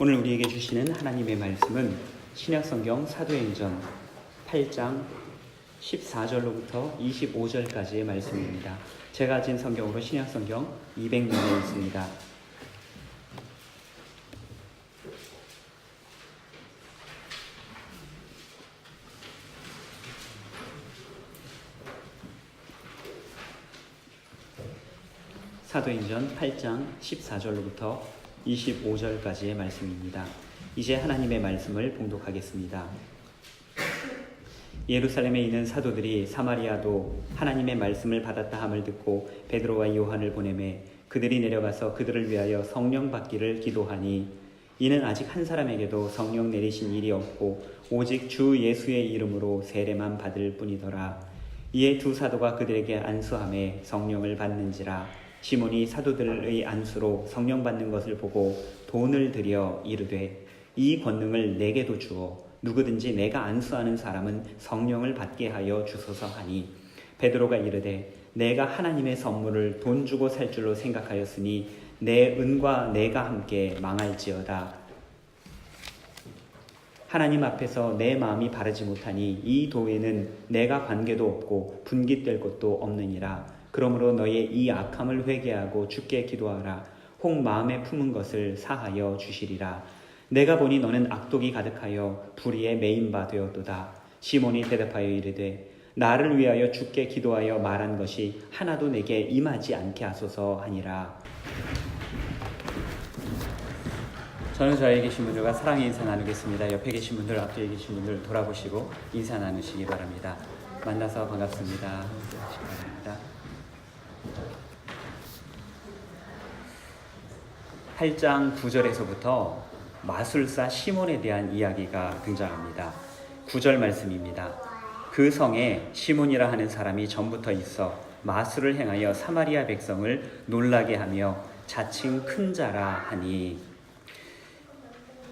오늘 우리에게 주시는 하나님의 말씀은 신약성경 사도행전 8장 14절로부터 25절까지의 말씀입니다. 제가 가진 성경으로 신약성경 200년에 있습니다. 사도행전 8장 14절로부터 25절까지의 말씀입니다. 이제 하나님의 말씀을 봉독하겠습니다. 예루살렘에 있는 사도들이 사마리아도 하나님의 말씀을 받았다 함을 듣고 베드로와 요한을 보내매 그들이 내려가서 그들을 위하여 성령 받기를 기도하니 이는 아직 한 사람에게도 성령 내리신 일이 없고 오직 주 예수의 이름으로 세례만 받을 뿐이더라. 이에 두 사도가 그들에게 안수하매 성령을 받는지라. 시몬이 사도들의 안수로 성령 받는 것을 보고 돈을 들여 이르되 이 권능을 내게도 주어 누구든지 내가 안수하는 사람은 성령을 받게 하여 주소서 하니 베드로가 이르되 내가 하나님의 선물을 돈 주고 살 줄로 생각하였으니 내 은과 내가 함께 망할지어다. 하나님 앞에서 내 마음이 바르지 못하니 이 도에는 내가 관계도 없고 분깃될 것도 없느니라. 그러므로 너의 이 악함을 회개하고 주께 기도하라. 혹 마음에 품은 것을 사하여 주시리라. 내가 보니 너는 악독이 가득하여 불의에 매인 바 되었도다. 시몬이 대답하여 이르되 나를 위하여 주께 기도하여 말한 것이 하나도 내게 임하지 않게 하소서 하니라. 저는 저에 계신 분들과 사랑의 인사 나누겠습니다. 옆에 계신 분들, 앞에 계신 분들 돌아보시고 인사 나누시기 바랍니다. 만나서 반갑습니다. 바랍니다. 8장 9절에서부터 마술사 시몬에 대한 이야기가 등장합니다. 9절 말씀입니다. 그 성에 시몬이라 하는 사람이 전부터 있어 마술을 행하여 사마리아 백성을 놀라게 하며 자칭 큰 자라 하니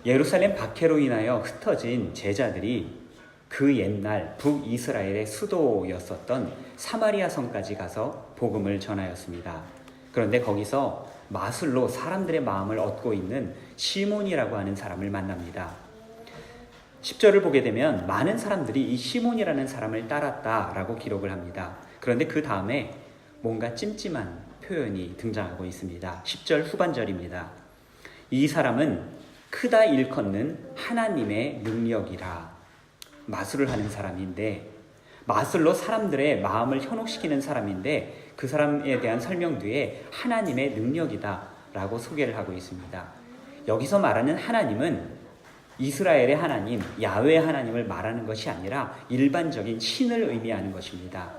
예루살렘 박해로 인하여 흩어진 제자들이 그 옛날 북이스라엘의 수도였었던 사마리아 성까지 가서 복음을 전하였습니다. 그런데 거기서 마술로 사람들의 마음을 얻고 있는 시몬이라고 하는 사람을 만납니다. 10절을 보게 되면 많은 사람들이 이 시몬이라는 사람을 따랐다라고 기록을 합니다. 그런데 그 다음에 뭔가 찜찜한 표현이 등장하고 있습니다. 10절 후반절입니다. 이 사람은 크다 일컫는 하나님의 능력이라. 마술을 하는 사람인데 마술로 사람들의 마음을 현혹시키는 사람인데 그 사람에 대한 설명 뒤에 하나님의 능력이다 라고 소개를 하고 있습니다. 여기서 말하는 하나님은 이스라엘의 하나님, 야훼 하나님을 말하는 것이 아니라 일반적인 신을 의미하는 것입니다.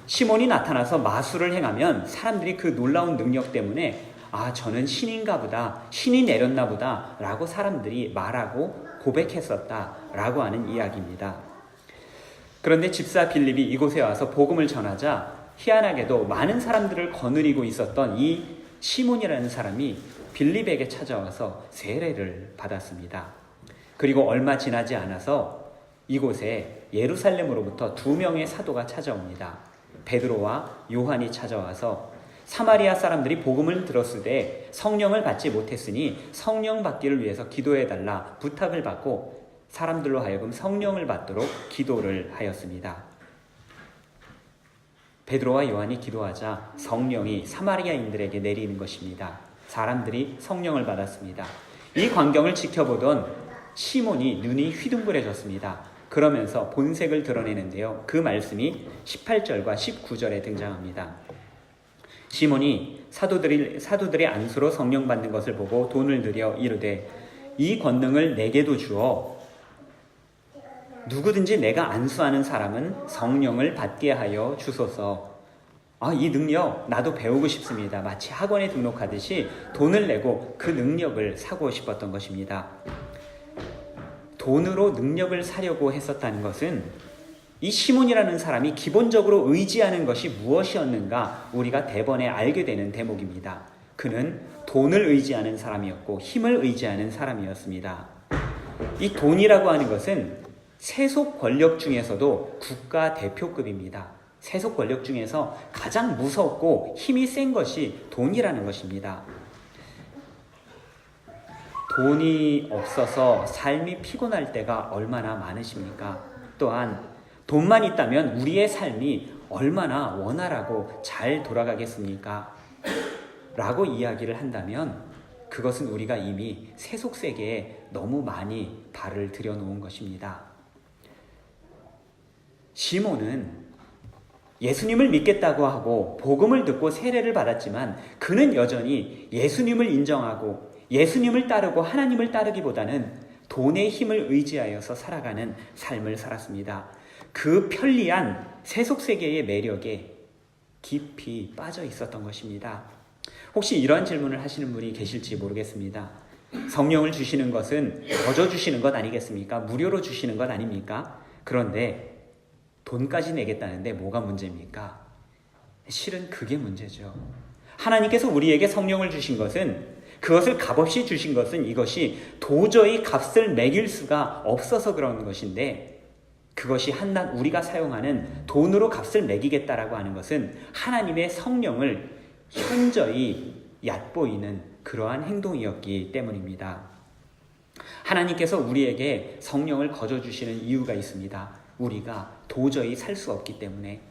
시몬이 나타나서 마술을 행하면 사람들이 그 놀라운 능력 때문에 저는 신인가 보다, 신이 내렸나 보다 라고 사람들이 말하고 고백했었다 라고 하는 이야기입니다. 그런데 집사 빌립이 이곳에 와서 복음을 전하자 희한하게도 많은 사람들을 거느리고 있었던 이 시몬이라는 사람이 빌립에게 찾아와서 세례를 받았습니다. 그리고 얼마 지나지 않아서 이곳에 예루살렘으로부터 2명의 사도가 찾아옵니다. 베드로와 요한이 찾아와서 사마리아 사람들이 복음을 들었을 때 성령을 받지 못했으니 성령 받기를 위해서 기도해달라 부탁을 받고 사람들로 하여금 성령을 받도록 기도를 하였습니다. 베드로와 요한이 기도하자 성령이 사마리아인들에게 내리는 것입니다. 사람들이 성령을 받았습니다. 이 광경을 지켜보던 시몬이 눈이 휘둥그레졌습니다. 그러면서 본색을 드러내는데요. 그 말씀이 18절과 19절에 등장합니다. 시몬이 사도들의 안수로 성령 받는 것을 보고 돈을 들여 이르되 이 권능을 내게도 주어 누구든지 내가 안수하는 사람은 성령을 받게 하여 주소서. 이 능력 나도 배우고 싶습니다. 마치 학원에 등록하듯이 돈을 내고 그 능력을 사고 싶었던 것입니다. 돈으로 능력을 사려고 했었다는 것은 이 시몬이라는 사람이 기본적으로 의지하는 것이 무엇이었는가 우리가 대번에 알게 되는 대목입니다. 그는 돈을 의지하는 사람이었고 힘을 의지하는 사람이었습니다. 이 돈이라고 하는 것은 세속 권력 중에서도 국가 대표급입니다. 세속 권력 중에서 가장 무섭고 힘이 센 것이 돈이라는 것입니다. 돈이 없어서 삶이 피곤할 때가 얼마나 많으십니까? 또한 돈만 있다면 우리의 삶이 얼마나 원활하고 잘 돌아가겠습니까? 라고 이야기를 한다면 그것은 우리가 이미 세속세계에 너무 많이 발을 들여놓은 것입니다. 시몬은 예수님을 믿겠다고 하고 복음을 듣고 세례를 받았지만 그는 여전히 예수님을 인정하고 예수님을 따르고 하나님을 따르기보다는 돈의 힘을 의지하여서 살아가는 삶을 살았습니다. 그 편리한 세속세계의 매력에 깊이 빠져 있었던 것입니다. 혹시 이런 질문을 하시는 분이 계실지 모르겠습니다. 성령을 주시는 것은 거저 주시는 것 아니겠습니까? 무료로 주시는 것 아닙니까? 그런데 돈까지 내겠다는데 뭐가 문제입니까? 실은 그게 문제죠. 하나님께서 우리에게 성령을 주신 것은, 그것을 값없이 주신 것은 이것이 도저히 값을 매길 수가 없어서 그런 것인데, 그것이 한낱 우리가 사용하는 돈으로 값을 매기겠다라고 하는 것은 하나님의 성령을 현저히 얕보이는 그러한 행동이었기 때문입니다. 하나님께서 우리에게 성령을 거저 주시는 이유가 있습니다. 우리가 도저히 살 수 없기 때문에.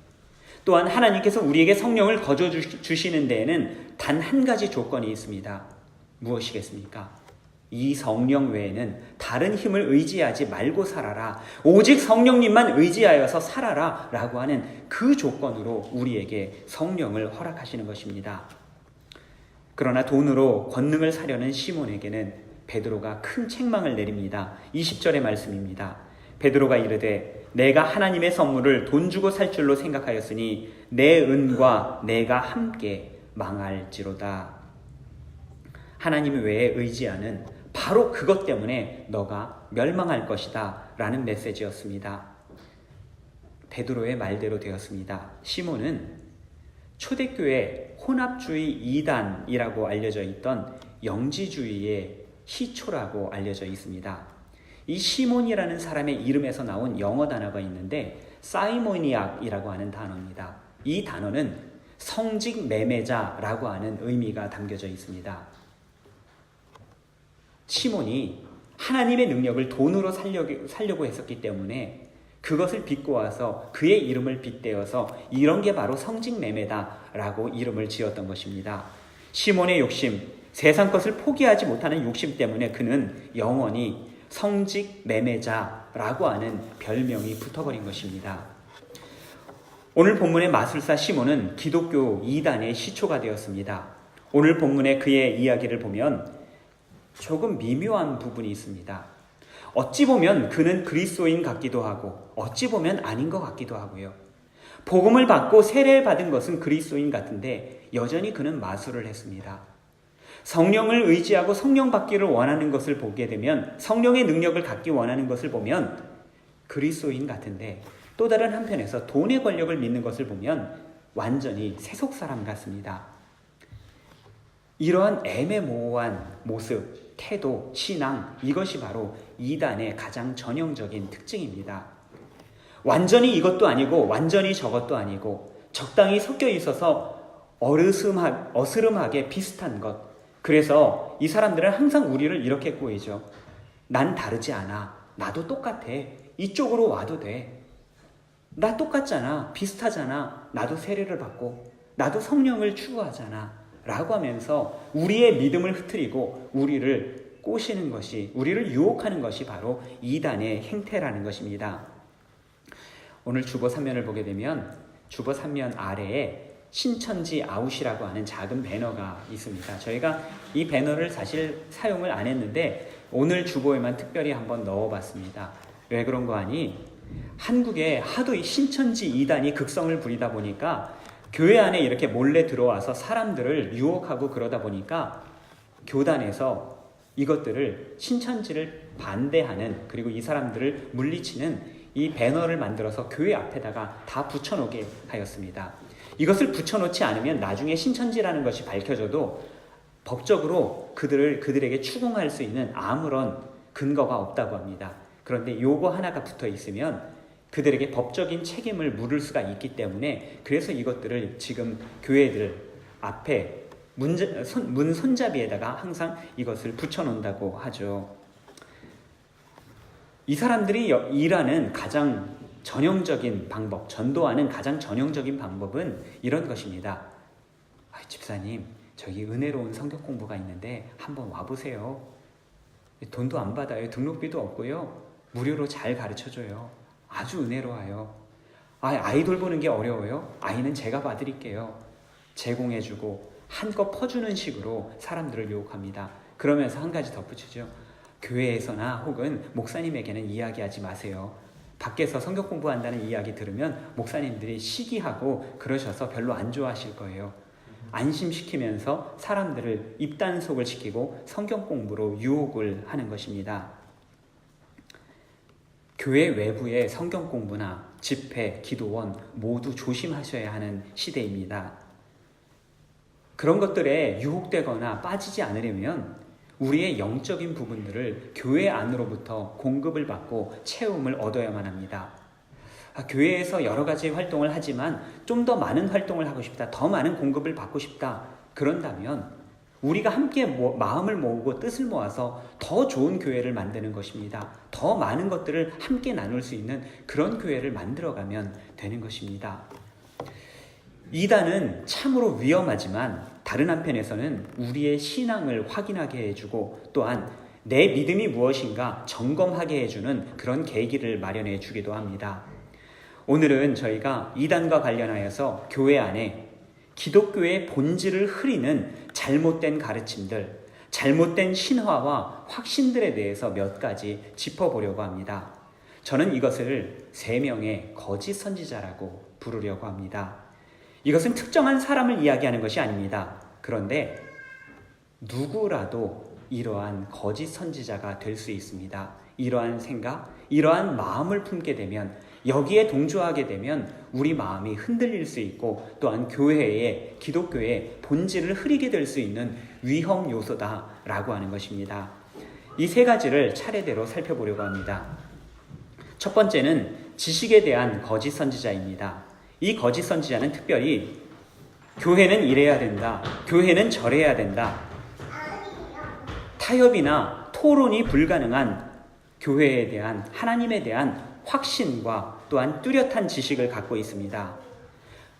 또한 하나님께서 우리에게 성령을 거저 주시는 데에는 단 한 가지 조건이 있습니다. 무엇이겠습니까? 이 성령 외에는 다른 힘을 의지하지 말고 살아라. 오직 성령님만 의지하여서 살아라 라고 하는 그 조건으로 우리에게 성령을 허락하시는 것입니다. 그러나 돈으로 권능을 사려는 시몬에게는 베드로가 큰 책망을 내립니다. 20절의 말씀입니다. 베드로가 이르되 내가 하나님의 선물을 돈 주고 살 줄로 생각하였으니 내 은과 내가 함께 망할지로다. 하나님 외에 의지하는 바로 그것 때문에 너가 멸망할 것이다 라는 메시지였습니다. 베드로의 말대로 되었습니다. 시몬은 초대교회 혼합주의 이단이라고 알려져 있던 영지주의의 시초라고 알려져 있습니다. 이 시몬이라는 사람의 이름에서 나온 영어 단어가 있는데 사이모니악이라고 하는 단어입니다. 이 단어는 성직 매매자라고 하는 의미가 담겨져 있습니다. 시몬이 하나님의 능력을 돈으로 살려고 했었기 때문에 그것을 비꼬아서 그의 이름을 빗대어서 이런 게 바로 성직 매매다라고 이름을 지었던 것입니다. 시몬의 욕심, 세상 것을 포기하지 못하는 욕심 때문에 그는 영원히 성직 매매자라고 하는 별명이 붙어버린 것입니다. 오늘 본문의 마술사 시몬은 기독교 이단의 시초가 되었습니다. 오늘 본문의 그의 이야기를 보면 조금 미묘한 부분이 있습니다. 어찌 보면 그는 그리스도인 같기도 하고 어찌 보면 아닌 것 같기도 하고요. 복음을 받고 세례를 받은 것은 그리스도인 같은데 여전히 그는 마술을 했습니다. 성령을 의지하고 성령 받기를 원하는 것을 보게 되면, 성령의 능력을 갖기 원하는 것을 보면 그리스도인 같은데, 또 다른 한편에서 돈의 권력을 믿는 것을 보면 완전히 세속 사람 같습니다. 이러한 애매모호한 모습, 태도, 신앙, 이것이 바로 이단의 가장 전형적인 특징입니다. 완전히 이것도 아니고 완전히 저것도 아니고 적당히 섞여 있어서 어스름하게 비슷한 것. 그래서 이 사람들은 항상 우리를 이렇게 꼬이죠. 난 다르지 않아. 나도 똑같아. 이쪽으로 와도 돼. 나 똑같잖아. 비슷하잖아. 나도 세례를 받고 나도 성령을 추구하잖아. 라고 하면서 우리의 믿음을 흐트리고 우리를 꼬시는 것이, 우리를 유혹하는 것이 바로 이단의 행태라는 것입니다. 오늘 주보 3면을 보게 되면 주보 3면 아래에 신천지 아웃이라고 하는 작은 배너가 있습니다. 저희가 이 배너를 사실 사용을 안 했는데 오늘 주보에만 특별히 한번 넣어봤습니다. 왜 그런 거 아니? 한국에 하도 이 신천지 이단이 극성을 부리다 보니까 교회 안에 이렇게 몰래 들어와서 사람들을 유혹하고 그러다 보니까 교단에서 이것들을, 신천지를 반대하는, 그리고 이 사람들을 물리치는 이 배너를 만들어서 교회 앞에다가 다 붙여놓게 하였습니다. 이것을 붙여놓지 않으면 나중에 신천지라는 것이 밝혀져도 법적으로 그들에게 추궁할 수 있는 아무런 근거가 없다고 합니다. 그런데 요거 하나가 붙어 있으면 그들에게 법적인 책임을 물을 수가 있기 때문에, 그래서 이것들을 지금 교회들 앞에 문 손잡이에다가 항상 이것을 붙여놓는다고 하죠. 이 사람들이 일하는 가장 전형적인 방법, 전도하는 가장 전형적인 방법은 이런 것입니다. 집사님, 저기 은혜로운 성경 공부가 있는데 한번 와보세요. 돈도 안 받아요. 등록비도 없고요. 무료로 잘 가르쳐줘요. 아주 은혜로워요. 아이 돌보는 게 어려워요? 아이는 제가 봐드릴게요. 제공해주고 한껏 퍼주는 식으로 사람들을 유혹합니다. 그러면서 한 가지 덧붙이죠. 교회에서나 혹은 목사님에게는 이야기하지 마세요. 밖에서 성경 공부한다는 이야기 들으면 목사님들이 시기하고 그러셔서 별로 안 좋아하실 거예요. 안심시키면서 사람들을 입단속을 시키고 성경 공부로 유혹을 하는 것입니다. 교회 외부의 성경 공부나 집회, 기도원 모두 조심하셔야 하는 시대입니다. 그런 것들에 유혹되거나 빠지지 않으려면 우리의 영적인 부분들을 교회 안으로부터 공급을 받고 채움을 얻어야만 합니다. 교회에서 여러 가지 활동을 하지만 좀 더 많은 활동을 하고 싶다, 더 많은 공급을 받고 싶다, 그런다면 우리가 함께 마음을 모으고 뜻을 모아서 더 좋은 교회를 만드는 것입니다. 더 많은 것들을 함께 나눌 수 있는 그런 교회를 만들어가면 되는 것입니다. 이단은 참으로 위험하지만 다른 한편에서는 우리의 신앙을 확인하게 해주고 또한 내 믿음이 무엇인가 점검하게 해주는 그런 계기를 마련해 주기도 합니다. 오늘은 저희가 이단과 관련하여서 교회 안에 기독교의 본질을 흐리는 잘못된 가르침들, 잘못된 신화와 확신들에 대해서 몇 가지 짚어보려고 합니다. 저는 이것을 3명의 거짓 선지자라고 부르려고 합니다. 이것은 특정한 사람을 이야기하는 것이 아닙니다. 그런데 누구라도 이러한 거짓 선지자가 될 수 있습니다. 이러한 생각, 이러한 마음을 품게 되면, 여기에 동조하게 되면 우리 마음이 흔들릴 수 있고 또한 교회의, 기독교의 본질을 흐리게 될 수 있는 위험 요소다라고 하는 것입니다. 이 3가지를 차례대로 살펴보려고 합니다. 첫 번째는 지식에 대한 거짓 선지자입니다. 이 거짓 선지자는 특별히 교회는 이래야 된다, 교회는 저래야 된다, 타협이나 토론이 불가능한 교회에 대한, 하나님에 대한 확신과 또한 뚜렷한 지식을 갖고 있습니다.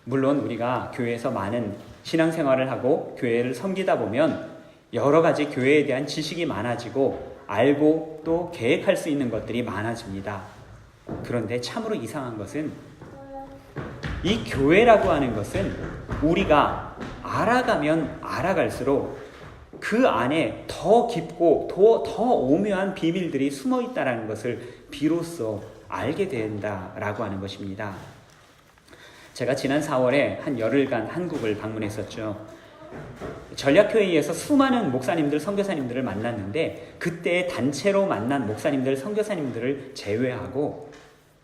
물론 우리가 교회에서 많은 신앙생활을 하고 교회를 섬기다 보면 여러 가지 교회에 대한 지식이 많아지고 알고 또 계획할 수 있는 것들이 많아집니다. 그런데 참으로 이상한 것은 이 교회라고 하는 것은 우리가 알아가면 알아갈수록 그 안에 더 깊고 더 오묘한 비밀들이 숨어 있다는 것을 비로소 알게 된다라고 하는 것입니다. 제가 지난 4월에 한 열흘간 한국을 방문했었죠. 전략회의에서 수많은 목사님들, 선교사님들을 만났는데 그때 단체로 만난 목사님들, 선교사님들을 제외하고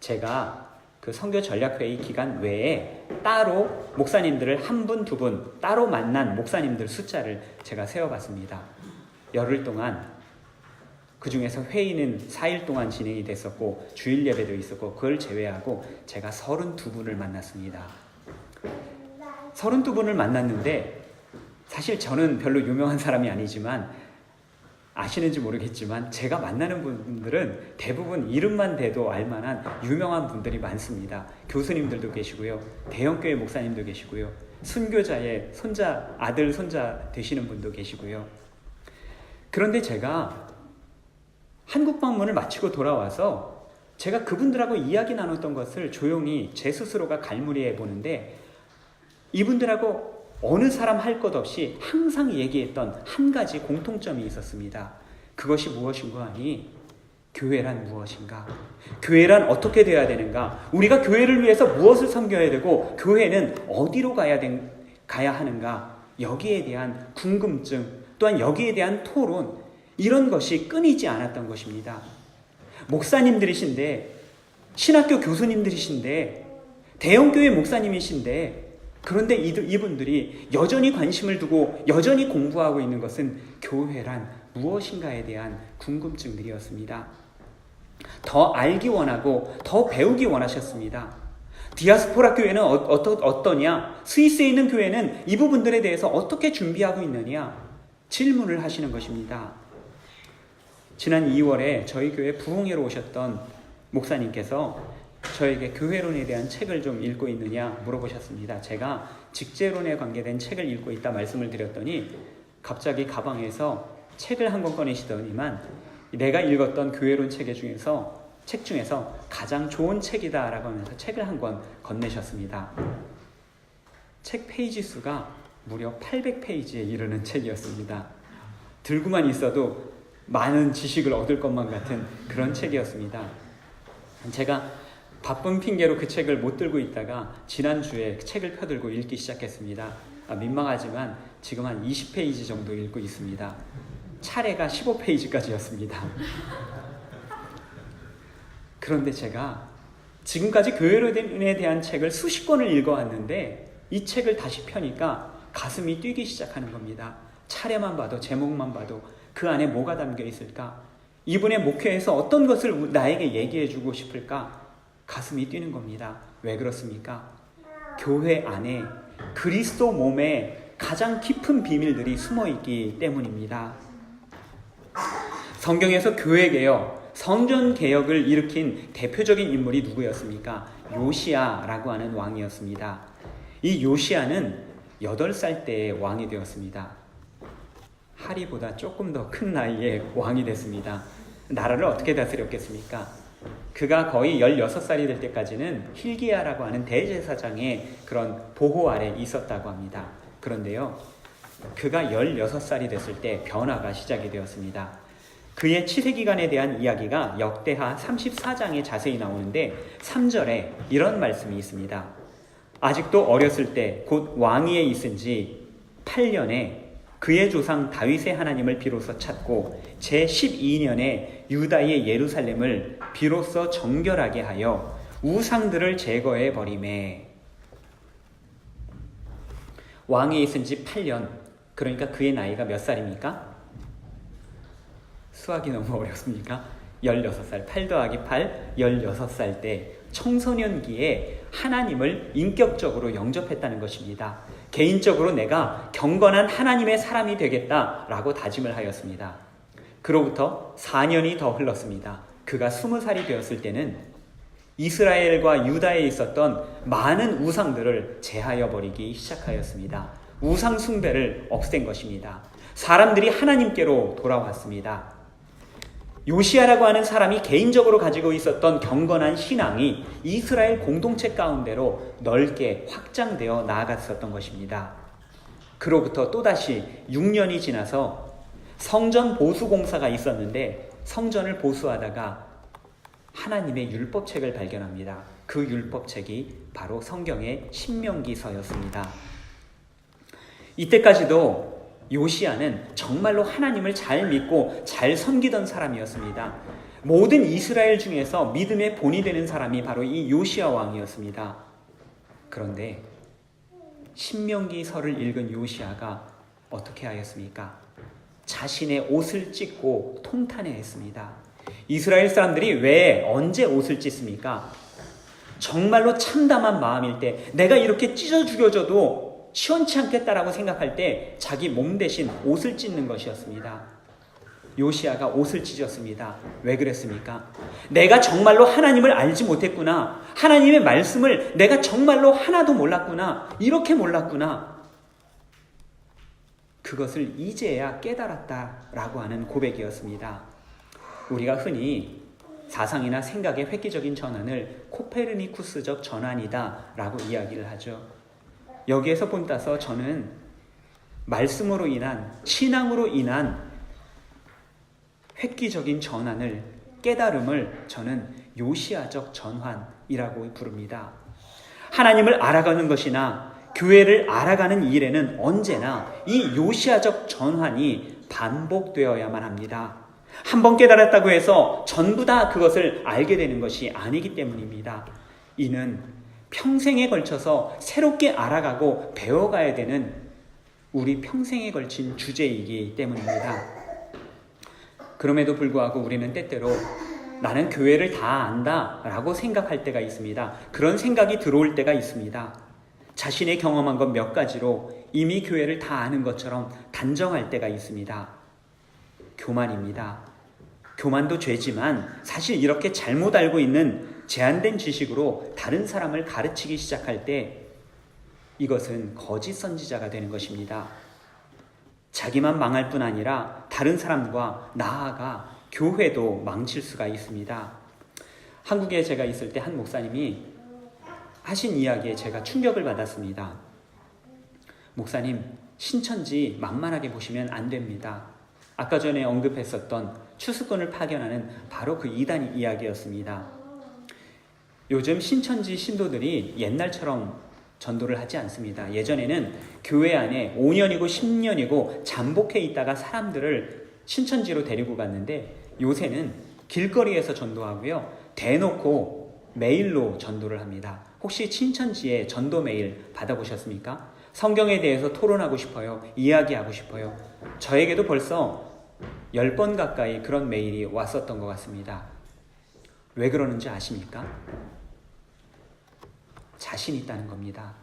제가 그 선교 전략회의 기간 외에 따로 목사님들을 1분, 2분 따로 만난 목사님들 숫자를 제가 세어봤습니다. 열흘 동안 그 중에서 회의는 4일 동안 진행이 됐었고 주일 예배도 있었고 그걸 제외하고 제가 32분을 만났습니다. 32분을 만났는데 사실 저는 별로 유명한 사람이 아니지만 아시는지 모르겠지만 제가 만나는 분들은 대부분 이름만 대도 알만한 유명한 분들이 많습니다. 교수님들도 계시고요. 대형교회 목사님도 계시고요. 순교자의 손자, 아들, 손자 되시는 분도 계시고요. 그런데 제가 한국 방문을 마치고 돌아와서 제가 그분들하고 이야기 나눴던 것을 조용히 제 스스로가 갈무리해 보는데 이분들하고 어느 사람 할 것 없이 항상 얘기했던 한 가지 공통점이 있었습니다. 그것이 무엇인가 하니 교회란 무엇인가? 교회란 어떻게 되어야 되는가? 우리가 교회를 위해서 무엇을 섬겨야 되고 교회는 어디로 가야 하는가? 여기에 대한 궁금증 또한 여기에 대한 토론 이런 것이 끊이지 않았던 것입니다. 목사님들이신데 신학교 교수님들이신데 대형교회 목사님이신데 그런데 이분들이 여전히 관심을 두고 여전히 공부하고 있는 것은 교회란 무엇인가에 대한 궁금증들이었습니다. 더 알기 원하고 더 배우기 원하셨습니다. 디아스포라 교회는 어떠냐? 스위스에 있는 교회는 이 부분들에 대해서 어떻게 준비하고 있느냐? 질문을 하시는 것입니다. 지난 2월에 저희 교회 부흥회로 오셨던 목사님께서 저에게 교회론에 대한 책을 좀 읽고 있느냐 물어보셨습니다. 제가 직제론에 관계된 책을 읽고 있다 말씀을 드렸더니 갑자기 가방에서 책을 한 권 꺼내시더니만 내가 읽었던 교회론 책 중에서 가장 좋은 책이다라고 하면서 책을 한 권 건네셨습니다. 책 페이지 수가 무려 800페이지에 이르는 책이었습니다. 들고만 있어도 많은 지식을 얻을 것만 같은 그런 책이었습니다. 제가 바쁜 핑계로 그 책을 못 들고 있다가 지난주에 책을 펴들고 읽기 시작했습니다. 민망하지만 지금 한 20페이지 정도 읽고 있습니다. 차례가 15페이지까지였습니다. 그런데 제가 지금까지 교회론에 대한 책을 수십 권을 읽어왔는데 이 책을 다시 펴니까 가슴이 뛰기 시작하는 겁니다. 차례만 봐도, 제목만 봐도 그 안에 뭐가 담겨 있을까? 이분의 목회에서 어떤 것을 나에게 얘기해주고 싶을까? 가슴이 뛰는 겁니다. 왜 그렇습니까? 교회 안에 그리스도 몸에 가장 깊은 비밀들이 숨어있기 때문입니다. 성경에서 교회개혁, 성전개혁을 일으킨 대표적인 인물이 누구였습니까? 요시야라고 하는 왕이었습니다. 이 요시야는 8살 때에 왕이 되었습니다. 하리보다 조금 더 큰 나이에 왕이 됐습니다. 나라를 어떻게 다스렸겠습니까? 그가 거의 16살이 될 때까지는 hil기야라고 하는 대제사장의 그런 보호 아래 있었다고 합니다. 그런데요, 그가 16살이 됐을 때 변화가 시작이 되었습니다. 그의 치세기간에 대한 이야기가 역대하 34장에 자세히 나오는데 3절에 이런 말씀이 있습니다. 아직도 어렸을 때 곧 왕위에 있은 지 8년에 그의 조상 다윗의 하나님을 비로소 찾고 제12년에 유다의 예루살렘을 비로소 정결하게 하여 우상들을 제거해 버리매. 왕위에 있은 지 8년, 그러니까 그의 나이가 몇 살입니까? 수학이 너무 어렵습니까? 16살, 8 더하기 8, 16살 때 청소년기에 하나님을 인격적으로 영접했다는 것입니다. 개인적으로 내가 경건한 하나님의 사람이 되겠다라고 다짐을 하였습니다. 그로부터 4년이 더 흘렀습니다. 그가 20살이 되었을 때는 이스라엘과 유다에 있었던 많은 우상들을 제하여 버리기 시작하였습니다. 우상 숭배를 없앤 것입니다. 사람들이 하나님께로 돌아왔습니다. 요시야라고 하는 사람이 개인적으로 가지고 있었던 경건한 신앙이 이스라엘 공동체 가운데로 넓게 확장되어 나아갔었던 것입니다. 그로부터 또다시 6년이 지나서 성전 보수 공사가 있었는데 성전을 보수하다가 하나님의 율법책을 발견합니다. 그 율법책이 바로 성경의 신명기서였습니다. 이때까지도 요시야는 정말로 하나님을 잘 믿고 잘 섬기던 사람이었습니다. 모든 이스라엘 중에서 믿음의 본이 되는 사람이 바로 이 요시야 왕이었습니다. 그런데 신명기서를 읽은 요시야가 어떻게 하였습니까? 자신의 옷을 찢고 통탄해했습니다. 이스라엘 사람들이 왜 언제 옷을 찢습니까? 정말로 참담한 마음일 때, 내가 이렇게 찢어 죽여져도 시원치 않겠다라고 생각할 때 자기 몸 대신 옷을 찢는 것이었습니다. 요시야가 옷을 찢었습니다. 왜 그랬습니까? 내가 정말로 하나님을 알지 못했구나. 하나님의 말씀을 내가 정말로 하나도 몰랐구나. 이렇게 몰랐구나. 그것을 이제야 깨달았다라고 하는 고백이었습니다. 우리가 흔히 사상이나 생각의 획기적인 전환을 코페르니쿠스적 전환이다라고 이야기를 하죠. 여기에서 본따서 저는 말씀으로 인한, 신앙으로 인한 획기적인 전환을, 깨달음을 저는 요시야적 전환이라고 부릅니다. 하나님을 알아가는 것이나 교회를 알아가는 일에는 언제나 이 요시야적 전환이 반복되어야만 합니다. 한번 깨달았다고 해서 전부 다 그것을 알게 되는 것이 아니기 때문입니다. 이는 평생에 걸쳐서 새롭게 알아가고 배워가야 되는 우리 평생에 걸친 주제이기 때문입니다. 그럼에도 불구하고 우리는 때때로 나는 교회를 다 안다 라고 생각할 때가 있습니다. 그런 생각이 들어올 때가 있습니다. 자신의 경험한 것 몇 가지로 이미 교회를 다 아는 것처럼 단정할 때가 있습니다. 교만입니다. 교만도 죄지만 사실 이렇게 잘못 알고 있는 제한된 지식으로 다른 사람을 가르치기 시작할 때 이것은 거짓 선지자가 되는 것입니다. 자기만 망할 뿐 아니라 다른 사람과 나아가 교회도 망칠 수가 있습니다. 한국에 제가 있을 때 한 목사님이 하신 이야기에 제가 충격을 받았습니다. 목사님, 신천지 만만하게 보시면 안 됩니다. 아까 전에 언급했었던 추수꾼을 파견하는 바로 그 이단 이야기였습니다. 요즘 신천지 신도들이 옛날처럼 전도를 하지 않습니다. 예전에는 교회 안에 5년이고 10년이고 잠복해 있다가 사람들을 신천지로 데리고 갔는데 요새는 길거리에서 전도하고요. 대놓고 메일로 전도를 합니다. 혹시 신천지에 전도 메일 받아보셨습니까? 성경에 대해서 토론하고 싶어요. 이야기하고 싶어요. 저에게도 벌써 10번 가까이 그런 메일이 왔었던 것 같습니다. 왜 그러는지 아십니까? 자신 있다는 겁니다.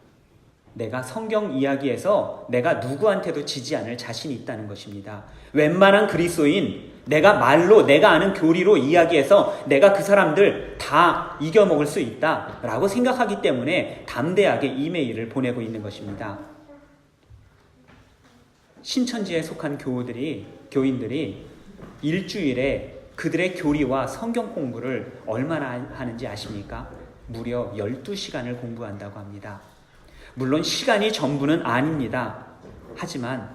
내가 성경 이야기에서 내가 누구한테도 지지 않을 자신이 있다는 것입니다. 웬만한 그리스도인, 내가 말로 내가 아는 교리로 이야기해서 내가 그 사람들 다 이겨먹을 수 있다라고 생각하기 때문에 담대하게 이메일을 보내고 있는 것입니다. 신천지에 속한 교인들이 일주일에 그들의 교리와 성경 공부를 얼마나 하는지 아십니까? 무려 12시간을 공부한다고 합니다. 물론 시간이 전부는 아닙니다. 하지만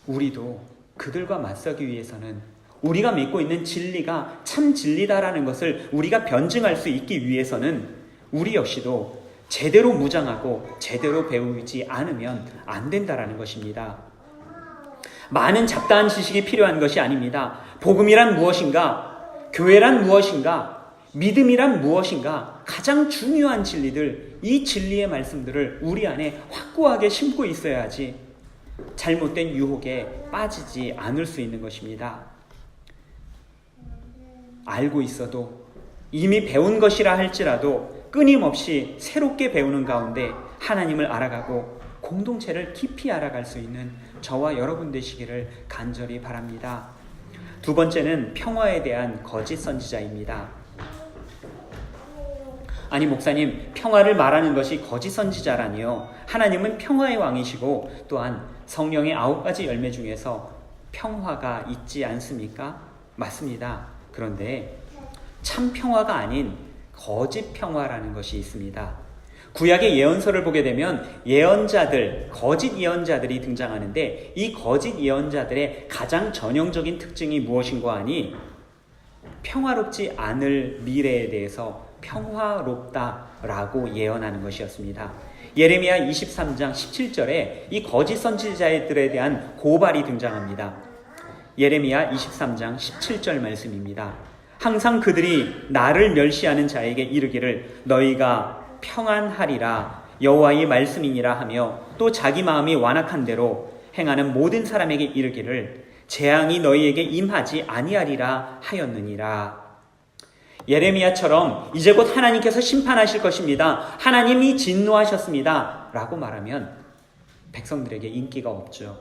우리도 그들과 맞서기 위해서는 우리가 믿고 있는 진리가 참 진리다라는 것을 우리가 변증할 수 있기 위해서는 우리 역시도 제대로 무장하고 제대로 배우지 않으면 안 된다라는 것입니다. 많은 잡다한 지식이 필요한 것이 아닙니다. 복음이란 무엇인가? 교회란 무엇인가? 믿음이란 무엇인가? 가장 중요한 진리들, 이 진리의 말씀들을 우리 안에 확고하게 심고 있어야지 잘못된 유혹에 빠지지 않을 수 있는 것입니다. 알고 있어도 이미 배운 것이라 할지라도 끊임없이 새롭게 배우는 가운데 하나님을 알아가고 공동체를 깊이 알아갈 수 있는 저와 여러분 되시기를 간절히 바랍니다. 두 번째는 평화에 대한 거짓 선지자입니다. 아니 목사님, 평화를 말하는 것이 거짓 선지자라니요. 하나님은 평화의 왕이시고 또한 성령의 9가지 열매 중에서 평화가 있지 않습니까? 맞습니다. 그런데 참 평화가 아닌 거짓 평화라는 것이 있습니다. 구약의 예언서를 보게 되면 예언자들, 거짓 예언자들이 등장하는데 이 거짓 예언자들의 가장 전형적인 특징이 무엇인가 하니 평화롭지 않을 미래에 대해서 평화롭다라고 예언하는 것이었습니다. 예레미야 23장 17절에 이 거짓 선지자들에 대한 고발이 등장합니다. 예레미야 23장 17절 말씀입니다. 항상 그들이 나를 멸시하는 자에게 이르기를 너희가 평안하리라 여호와의 말씀이니라 하며 또 자기 마음이 완악한 대로 행하는 모든 사람에게 이르기를 재앙이 너희에게 임하지 아니하리라 하였느니라. 예레미야처럼 이제 곧 하나님께서 심판하실 것입니다. 하나님이 진노하셨습니다. 라고 말하면 백성들에게 인기가 없죠.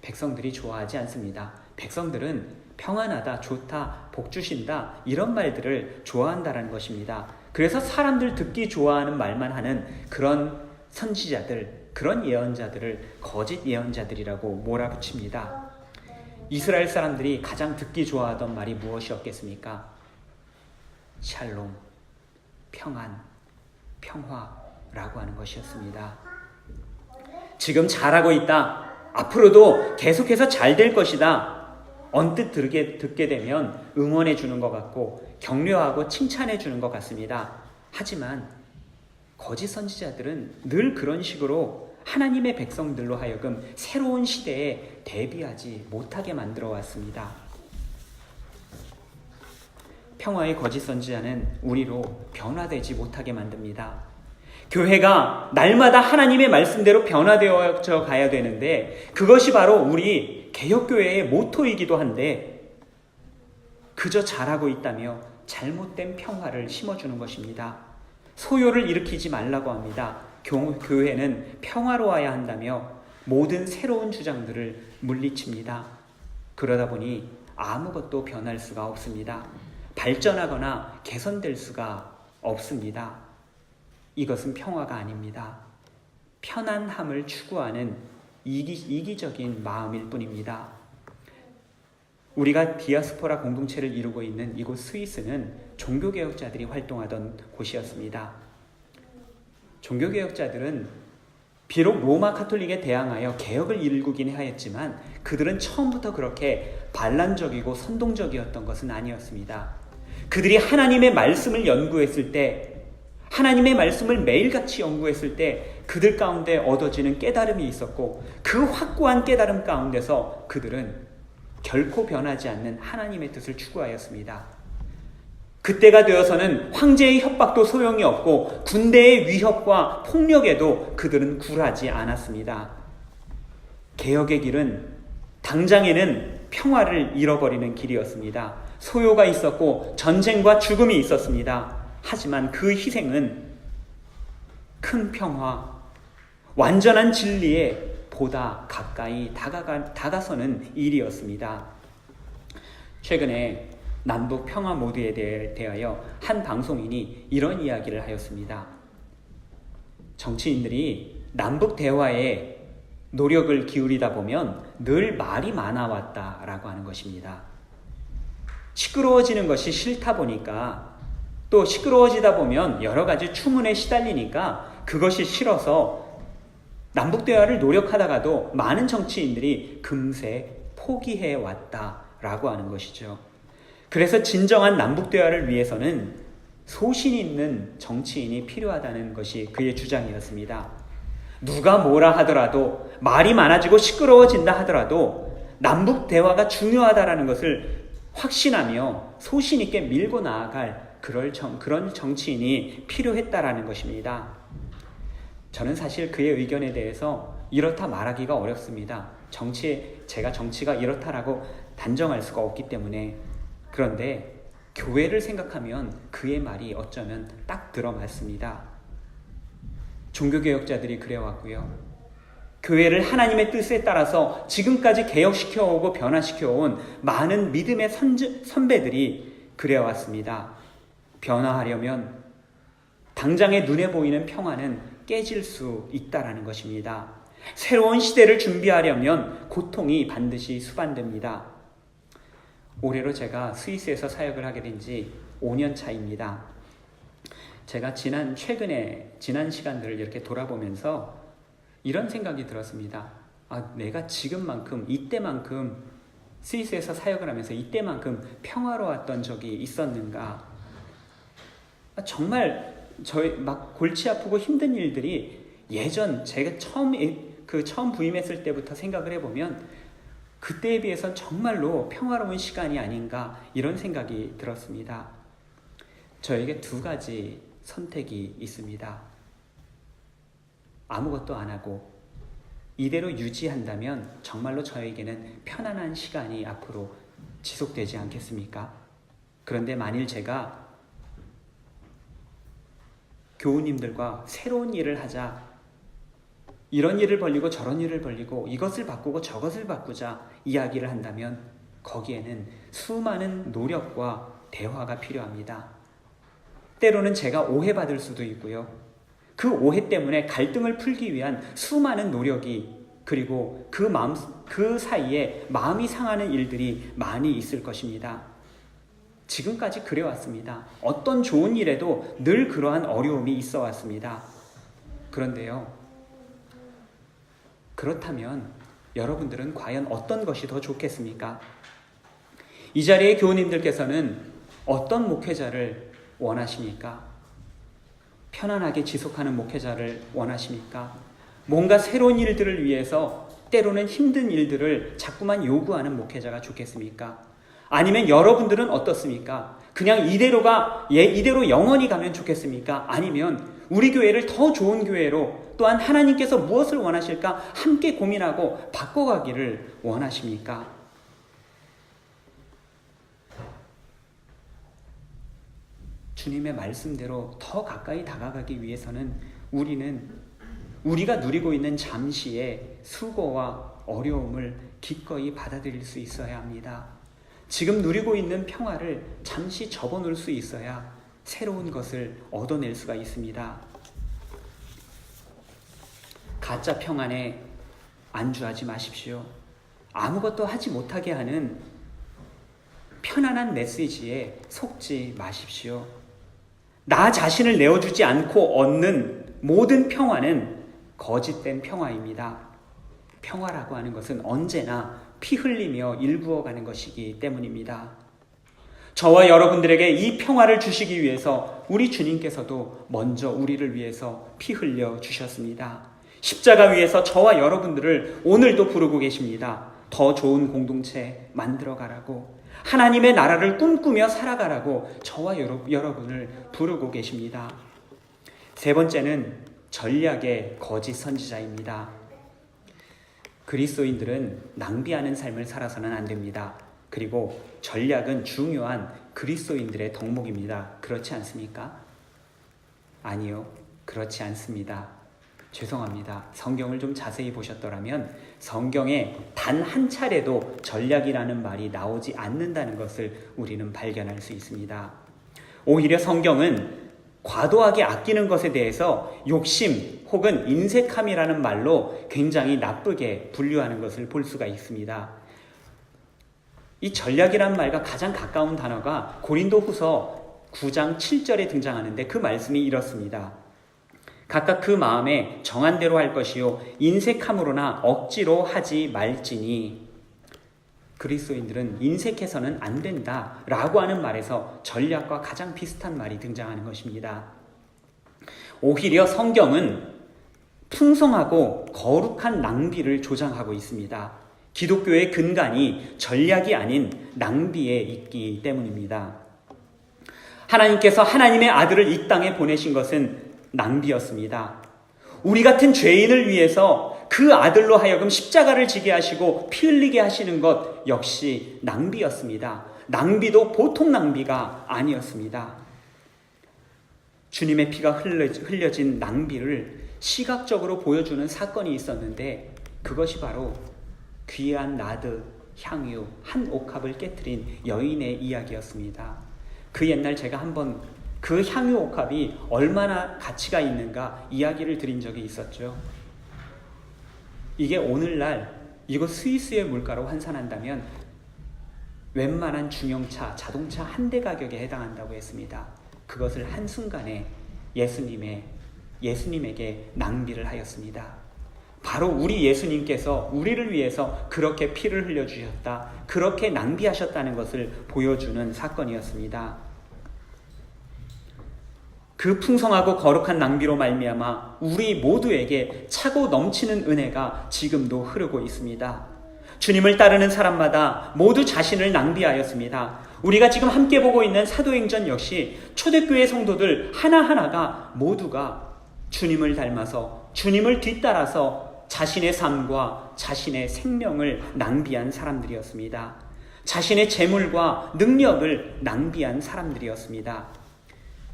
백성들이 좋아하지 않습니다. 백성들은 평안하다, 좋다, 복 주신다 이런 말들을 좋아한다는 것입니다. 그래서 사람들 듣기 좋아하는 말만 하는 그런 선지자들, 그런 예언자들을 거짓 예언자들이라고 몰아붙입니다. 이스라엘 사람들이 가장 듣기 좋아하던 말이 무엇이었겠습니까? 샬롬, 평안, 평화라고 하는 것이었습니다. 지금 잘하고 있다. 앞으로도 계속해서 잘 될 것이다. 언뜻 듣게 되면 응원해 주는 것 같고 격려하고 칭찬해 주는 것 같습니다. 하지만 거짓 선지자들은 늘 그런 식으로 하나님의 백성들로 하여금 새로운 시대에 대비하지 못하게 만들어 왔습니다. 평화의 거짓 선지자는 우리로 변화되지 못하게 만듭니다. 교회가 날마다 하나님의 말씀대로 변화되어져 가야 되는데 그것이 바로 우리 개혁교회의 모토이기도 한데 그저 잘하고 있다며 잘못된 평화를 심어주는 것입니다. 소요를 일으키지 말라고 합니다. 교회는 평화로워야 한다며 모든 새로운 주장들을 물리칩니다. 그러다 보니 아무것도 변할 수가 없습니다. 발전하거나 개선될 수가 없습니다. 이것은 평화가 아닙니다. 편안함을 추구하는 이기적인 마음일 뿐입니다. 우리가 디아스포라 공동체를 이루고 있는 이곳 스위스는 종교개혁자들이 활동하던 곳이었습니다. 종교개혁자들은 비록 로마 카톨릭에 대항하여 개혁을 일구긴 하였지만 그들은 처음부터 그렇게 반란적이고 선동적이었던 것은 아니었습니다. 그들이 하나님의 말씀을 연구했을 때, 하나님의 말씀을 매일같이 연구했을 때 그들 가운데 얻어지는 깨달음이 있었고, 그 확고한 깨달음 가운데서 그들은 결코 변하지 않는 하나님의 뜻을 추구하였습니다. 그때가 되어서는 황제의 협박도 소용이 없고 군대의 위협과 폭력에도 그들은 굴하지 않았습니다. 개혁의 길은 당장에는 평화를 잃어버리는 길이었습니다. 소요가 있었고 전쟁과 죽음이 있었습니다. 하지만 그 희생은 큰 평화, 완전한 진리에 보다 가까이 다가서는 일이었습니다. 최근에 남북 평화 모드에 대하여 한 방송인이 이런 이야기를 하였습니다. 정치인들이 남북 대화에 노력을 기울이다 보면 늘 말이 많아왔다라고 하는 것입니다. 시끄러워지는 것이 싫다 보니까, 또 시끄러워지다 보면 여러 가지 추문에 시달리니까 그것이 싫어서 남북 대화를 노력하다가도 많은 정치인들이 금세 포기해 왔다라고 하는 것이죠. 그래서 진정한 남북 대화를 위해서는 소신 있는 정치인이 필요하다는 것이 그의 주장이었습니다. 누가 뭐라 하더라도, 말이 많아지고 시끄러워진다 하더라도 남북 대화가 중요하다라는 것을 확신하며 소신 있게 밀고 나아갈 그런 정치인이 필요했다라는 것입니다. 저는 사실 그의 의견에 대해서 이렇다 말하기가 어렵습니다. 제가 정치가 이렇다라고 단정할 수가 없기 때문에. 그런데 교회를 생각하면 그의 말이 어쩌면 딱 들어맞습니다. 종교개혁자들이 그래왔고요. 교회를 하나님의 뜻에 따라서 지금까지 개혁시켜오고 변화시켜온 많은 믿음의 선배들이 그래왔습니다. 변화하려면 당장의 눈에 보이는 평화는 깨질 수 있다라는 것입니다. 새로운 시대를 준비하려면 고통이 반드시 수반됩니다. 올해로 제가 스위스에서 사역을 하게 된 지 5년 차입니다. 제가 지난 시간들을 이렇게 돌아보면서 이런 생각이 들었습니다. 내가 지금만큼, 이때만큼 스위스에서 사역을 하면서 이때만큼 평화로웠던 적이 있었는가? 정말 막 골치 아프고 힘든 일들이 예전 제가 처음 부임했을 때부터 생각을 해보면 그때에 비해서는 정말로 평화로운 시간이 아닌가, 이런 생각이 들었습니다. 저에게 두 가지 선택이 있습니다. 아무것도 안 하고 이대로 유지한다면 정말로 저에게는 편안한 시간이 앞으로 지속되지 않겠습니까? 그런데 만일 제가 교우님들과 새로운 일을 하자, 이런 일을 벌리고 저런 일을 벌리고 이것을 바꾸고 저것을 바꾸자 이야기를 한다면 거기에는 수많은 노력과 대화가 필요합니다. 때로는 제가 오해받을 수도 있고요. 그 오해 때문에 갈등을 풀기 위한 수많은 노력이, 그리고 그 사이에 마음이 상하는 일들이 많이 있을 것입니다. 지금까지 그래왔습니다. 어떤 좋은 일에도 늘 그러한 어려움이 있어 왔습니다. 그런데요, 그렇다면 여러분들은 과연 어떤 것이 더 좋겠습니까? 이 자리의 교우님들께서는 어떤 목회자를 원하십니까? 편안하게 지속하는 목회자를 원하십니까? 뭔가 새로운 일들을 위해서 때로는 힘든 일들을 자꾸만 요구하는 목회자가 좋겠습니까? 아니면 여러분들은 어떻습니까? 그냥 이대로 영원히 가면 좋겠습니까? 아니면 우리 교회를 더 좋은 교회로, 또한 하나님께서 무엇을 원하실까 함께 고민하고 바꿔가기를 원하십니까? 주님의 말씀대로 더 가까이 다가가기 위해서는 우리가 누리고 있는 잠시의 수고와 어려움을 기꺼이 받아들일 수 있어야 합니다. 지금 누리고 있는 평화를 잠시 접어놓을 수 있어야 새로운 것을 얻어낼 수가 있습니다. 가짜 평안에 안주하지 마십시오. 아무것도 하지 못하게 하는 편안한 메시지에 속지 마십시오. 나 자신을 내어주지 않고 얻는 모든 평화는 거짓된 평화입니다. 평화라고 하는 것은 언제나 피 흘리며 일구어가는 것이기 때문입니다. 저와 여러분들에게 이 평화를 주시기 위해서 우리 주님께서도 먼저 우리를 위해서 피 흘려 주셨습니다. 십자가 위에서 저와 여러분들을 오늘도 부르고 계십니다. 더 좋은 공동체 만들어 가라고, 하나님의 나라를 꿈꾸며 살아가라고 저와 여러분을 부르고 계십니다. 세 번째는 전략의 거짓 선지자입니다. 그리스도인들은 낭비하는 삶을 살아서는 안 됩니다. 그리고 전략은 중요한 그리스도인들의 덕목입니다. 그렇지 않습니까? 아니요, 그렇지 않습니다. 죄송합니다. 성경을 좀 자세히 보셨더라면 성경에 단 한 차례도 전략이라는 말이 나오지 않는다는 것을 우리는 발견할 수 있습니다. 오히려 성경은 과도하게 아끼는 것에 대해서 욕심 혹은 인색함이라는 말로 굉장히 나쁘게 분류하는 것을 볼 수가 있습니다. 이 전략이라는 말과 가장 가까운 단어가 고린도후서 9장 7절에 등장하는데 그 말씀이 이렇습니다. 각각 그 마음에 정한 대로 할 것이요 인색함으로나 억지로 하지 말지니. 그리스도인들은 인색해서는 안 된다라고 하는 말에서 전략과 가장 비슷한 말이 등장하는 것입니다. 오히려 성경은 풍성하고 거룩한 낭비를 조장하고 있습니다. 기독교의 근간이 전략이 아닌 낭비에 있기 때문입니다. 하나님께서 하나님의 아들을 이 땅에 보내신 것은 낭비였습니다. 우리 같은 죄인을 위해서 그 아들로 하여금 십자가를 지게 하시고 피 흘리게 하시는 것 역시 낭비였습니다. 낭비도 보통 낭비가 아니었습니다. 주님의 피가 흘려진 낭비를 시각적으로 보여주는 사건이 있었는데 그것이 바로 귀한 나드, 향유, 한 옥합을 깨트린 여인의 이야기였습니다. 그 옛날 제가 한번 그 향유 옥합이 얼마나 가치가 있는가 이야기를 드린 적이 있었죠. 이게 오늘날 이거 스위스의 물가로 환산한다면 웬만한 중형차, 자동차 한 대 가격에 해당한다고 했습니다. 그것을 한순간에 예수님에게 낭비를 하였습니다. 바로 우리 예수님께서 우리를 위해서 그렇게 피를 흘려주셨다, 그렇게 낭비하셨다는 것을 보여주는 사건이었습니다. 그 풍성하고 거룩한 낭비로 말미암아 우리 모두에게 차고 넘치는 은혜가 지금도 흐르고 있습니다. 주님을 따르는 사람마다 모두 자신을 낭비하였습니다. 우리가 지금 함께 보고 있는 사도행전 역시 초대교회 성도들 하나하나가 모두가 주님을 닮아서 주님을 뒤따라서 자신의 삶과 자신의 생명을 낭비한 사람들이었습니다. 자신의 재물과 능력을 낭비한 사람들이었습니다.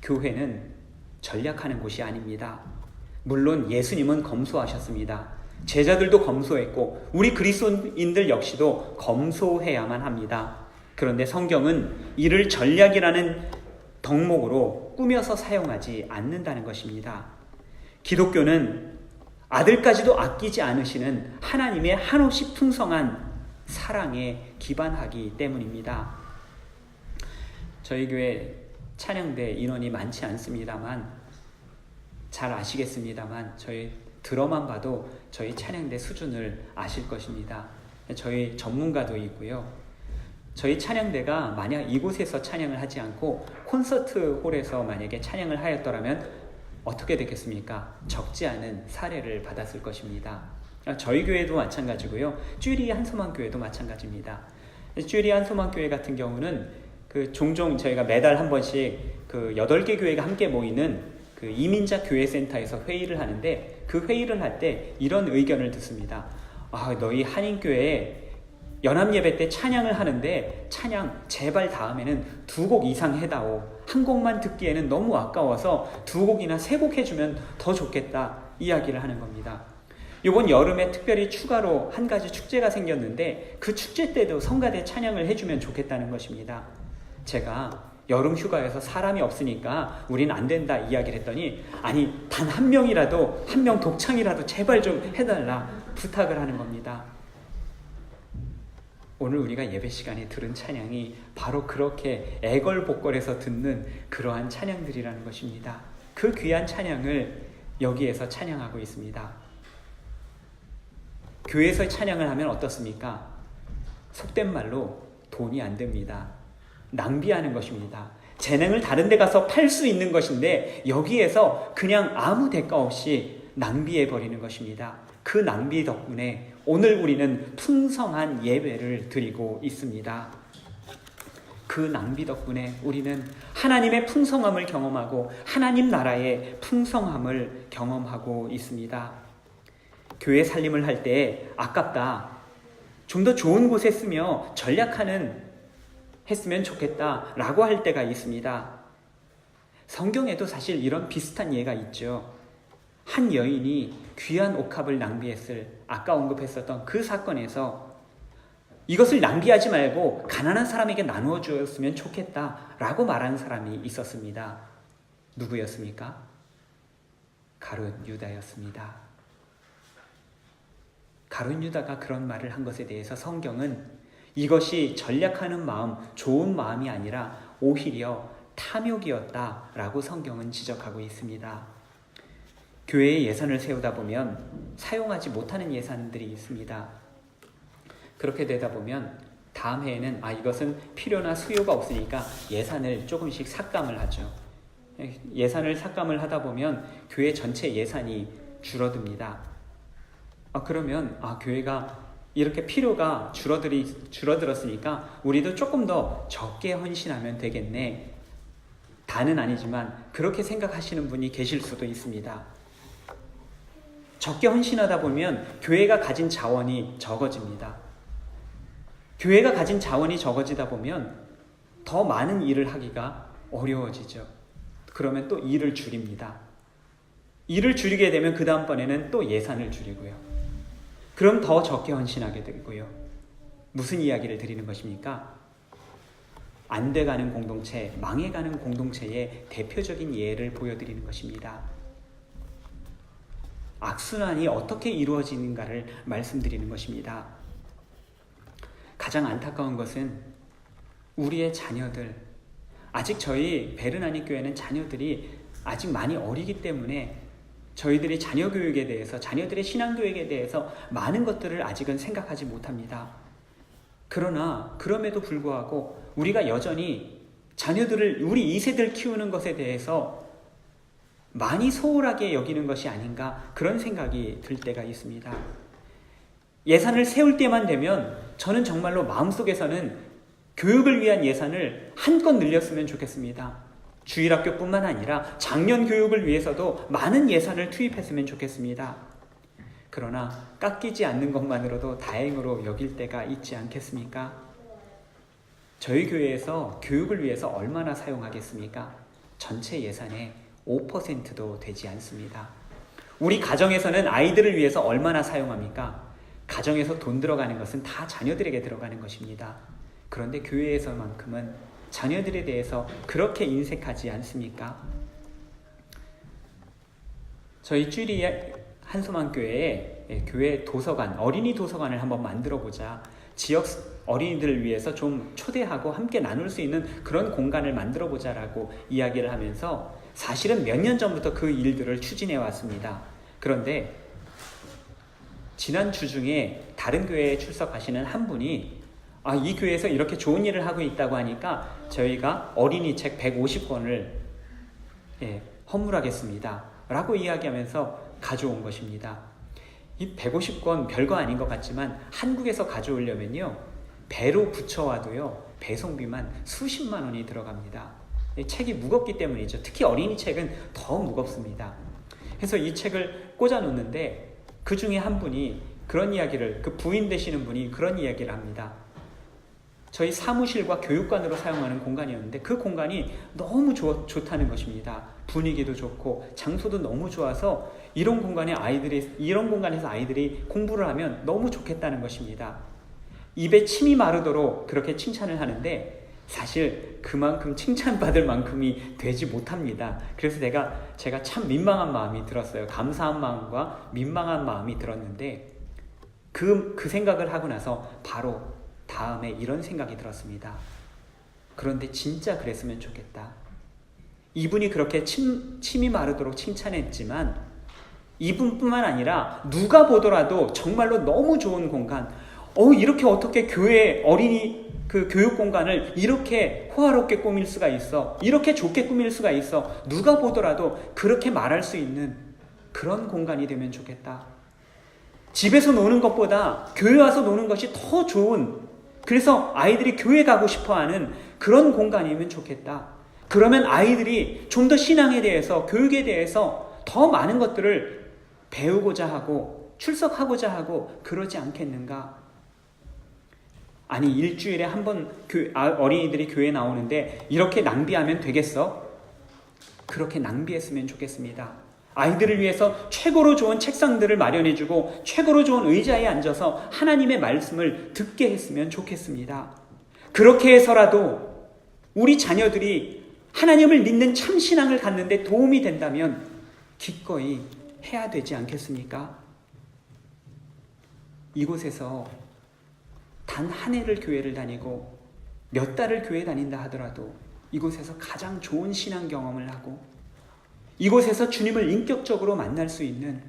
교회는 전략하는 곳이 아닙니다. 물론 예수님은 검소하셨습니다. 제자들도 검소했고 우리 그리스도인들 역시도 검소해야만 합니다. 그런데 성경은 이를 전략이라는 덕목으로 꾸며서 사용하지 않는다는 것입니다. 기독교는 아들까지도 아끼지 않으시는 하나님의 한없이 풍성한 사랑에 기반하기 때문입니다. 저희 교회 찬양대 인원이 많지 않습니다만 잘 아시겠습니다만 저희 들어만 봐도 저희 찬양대 수준을 아실 것입니다. 저희 전문가도 있고요. 저희 찬양대가 만약 이곳에서 찬양을 하지 않고 콘서트 홀에서 만약에 찬양을 하였더라면 어떻게 되겠습니까? 적지 않은 사례를 받았을 것입니다. 저희 교회도 마찬가지고요. 쭈리 한소망교회도 마찬가지입니다. 쭈리 한소망교회 같은 경우는 종종 저희가 매달 한 번씩 8개 교회가 함께 모이는 이민자 교회센터에서 회의를 하는데 그 회의를 할 때 이런 의견을 듣습니다. 너희 한인교회에 연합예배 때 찬양을 하는데 찬양 제발 다음에는 2곡 이상 해다오. 한 곡만 듣기에는 너무 아까워서 2곡이나 3곡 해주면 더 좋겠다 이야기를 하는 겁니다. 이번 여름에 특별히 추가로 한 가지 축제가 생겼는데 그 축제 때도 성가대 찬양을 해주면 좋겠다는 것입니다. 제가 여름 휴가에서 사람이 없으니까 우린 안 된다 이야기를 했더니 아니 단 한 명이라도 한 명 독창이라도 제발 좀 해달라 부탁을 하는 겁니다. 오늘 우리가 예배 시간에 들은 찬양이 바로 그렇게 애걸복걸해서 듣는 그러한 찬양들이라는 것입니다. 그 귀한 찬양을 여기에서 찬양하고 있습니다. 교회에서 찬양을 하면 어떻습니까? 속된 말로 돈이 안 됩니다. 낭비하는 것입니다. 재능을 다른 데 가서 팔 수 있는 것인데 여기에서 그냥 아무 대가 없이 낭비해버리는 것입니다. 그 낭비 덕분에 오늘 우리는 풍성한 예배를 드리고 있습니다. 그 낭비 덕분에 우리는 하나님의 풍성함을 경험하고 하나님 나라의 풍성함을 경험하고 있습니다. 교회 살림을 할 때 아깝다. 좀 더 좋은 곳에 쓰며 전략하는 했으면 좋겠다라고 할 때가 있습니다. 성경에도 사실 이런 비슷한 예가 있죠. 한 여인이 귀한 옥합을 낭비했을 아까 언급했었던 그 사건에서 이것을 낭비하지 말고 가난한 사람에게 나누어 주었으면 좋겠다라고 말하는 사람이 있었습니다. 누구였습니까? 가룟 유다였습니다. 가룟 유다가 그런 말을 한 것에 대해서 성경은 이것이 전략하는 마음, 좋은 마음이 아니라 오히려 탐욕이었다라고 성경은 지적하고 있습니다. 교회에 예산을 세우다 보면 사용하지 못하는 예산들이 있습니다. 그렇게 되다 보면 다음 해에는 이것은 필요나 수요가 없으니까 예산을 조금씩 삭감을 하죠. 예산을 삭감을 하다 보면 교회 전체 예산이 줄어듭니다. 그러면 교회가 이렇게 필요가 줄어들었으니까 우리도 조금 더 적게 헌신하면 되겠네. 다는 아니지만 그렇게 생각하시는 분이 계실 수도 있습니다. 적게 헌신하다 보면 교회가 가진 자원이 적어집니다. 교회가 가진 자원이 적어지다 보면 더 많은 일을 하기가 어려워지죠. 그러면 또 일을 줄입니다. 일을 줄이게 되면 그 다음번에는 또 예산을 줄이고요. 그럼 더 적게 헌신하게 되고요. 무슨 이야기를 드리는 것입니까? 안 돼가는 공동체, 망해가는 공동체의 대표적인 예를 보여드리는 것입니다. 악순환이 어떻게 이루어지는가를 말씀드리는 것입니다. 가장 안타까운 것은 우리의 자녀들, 아직 저희 베르나니 교회는 자녀들이 아직 많이 어리기 때문에 저희들이 자녀 교육에 대해서, 자녀들의 신앙 교육에 대해서 많은 것들을 아직은 생각하지 못합니다. 그러나 그럼에도 불구하고 우리가 여전히 자녀들을, 우리 2세들 키우는 것에 대해서 많이 소홀하게 여기는 것이 아닌가, 그런 생각이 들 때가 있습니다. 예산을 세울 때만 되면 저는 정말로 마음속에서는 교육을 위한 예산을 한껏 늘렸으면 좋겠습니다. 주일학교뿐만 아니라 작년 교육을 위해서도 많은 예산을 투입했으면 좋겠습니다. 그러나 깎이지 않는 것만으로도 다행으로 여길 때가 있지 않겠습니까? 저희 교회에서 교육을 위해서 얼마나 사용하겠습니까? 전체 예산의 5%도 되지 않습니다. 우리 가정에서는 아이들을 위해서 얼마나 사용합니까? 가정에서 돈 들어가는 것은 다 자녀들에게 들어가는 것입니다. 그런데 교회에서만큼은 자녀들에 대해서 그렇게 인색하지 않습니까? 저희 쭈리 한소망교회에 교회 도서관, 어린이 도서관을 한번 만들어보자. 지역 어린이들을 위해서 좀 초대하고 함께 나눌 수 있는 그런 공간을 만들어보자라고 이야기를 하면서 사실은 몇 년 전부터 그 일들을 추진해 왔습니다. 그런데 지난 주 중에 다른 교회에 출석하시는 한 분이 이 교회에서 이렇게 좋은 일을 하고 있다고 하니까 저희가 어린이 책 150권을 헌물하겠습니다 라고 이야기하면서 가져온 것입니다. 이 150권 별거 아닌 것 같지만 한국에서 가져오려면요, 배로 붙여와도요 배송비만 수십만 원이 들어갑니다. 책이 무겁기 때문이죠. 특히 어린이 책은 더 무겁습니다. 그래서 이 책을 꽂아 놓는데 그 중에 한 분이 그런 이야기를, 그 부인 되시는 분이 그런 이야기를 합니다. 저희 사무실과 교육관으로 사용하는 공간이었는데 그 공간이 너무 좋다는 것입니다. 분위기도 좋고 장소도 너무 좋아서 이런 공간에서 아이들이 공부를 하면 너무 좋겠다는 것입니다. 입에 침이 마르도록 그렇게 칭찬을 하는데 사실 그만큼 칭찬받을 만큼이 되지 못합니다. 그래서 제가 참 민망한 마음이 들었어요. 감사한 마음과 민망한 마음이 들었는데 그 생각을 하고 나서 바로 다음에 이런 생각이 들었습니다. 그런데 진짜 그랬으면 좋겠다. 이분이 그렇게 침이 마르도록 칭찬했지만 이분뿐만 아니라 누가 보더라도 정말로 너무 좋은 공간, 이렇게 어떻게 교회 어린이 그 교육 공간을 이렇게 호화롭게 꾸밀 수가 있어, 이렇게 좋게 꾸밀 수가 있어, 누가 보더라도 그렇게 말할 수 있는 그런 공간이 되면 좋겠다. 집에서 노는 것보다 교회 와서 노는 것이 더 좋은, 그래서 아이들이 교회 가고 싶어하는 그런 공간이면 좋겠다. 그러면 아이들이 좀 더 신앙에 대해서, 교육에 대해서 더 많은 것들을 배우고자 하고 출석하고자 하고 그러지 않겠는가? 아니, 일주일에 한 번 어린이들이 교회 나오는데 이렇게 낭비하면 되겠어? 그렇게 낭비했으면 좋겠습니다. 아이들을 위해서 최고로 좋은 책상들을 마련해주고 최고로 좋은 의자에 앉아서 하나님의 말씀을 듣게 했으면 좋겠습니다. 그렇게 해서라도 우리 자녀들이 하나님을 믿는 참 신앙을 갖는데 도움이 된다면 기꺼이 해야 되지 않겠습니까? 이곳에서 단 한 해를 교회를 다니고 몇 달을 교회 다닌다 하더라도 이곳에서 가장 좋은 신앙 경험을 하고 이곳에서 주님을 인격적으로 만날 수 있는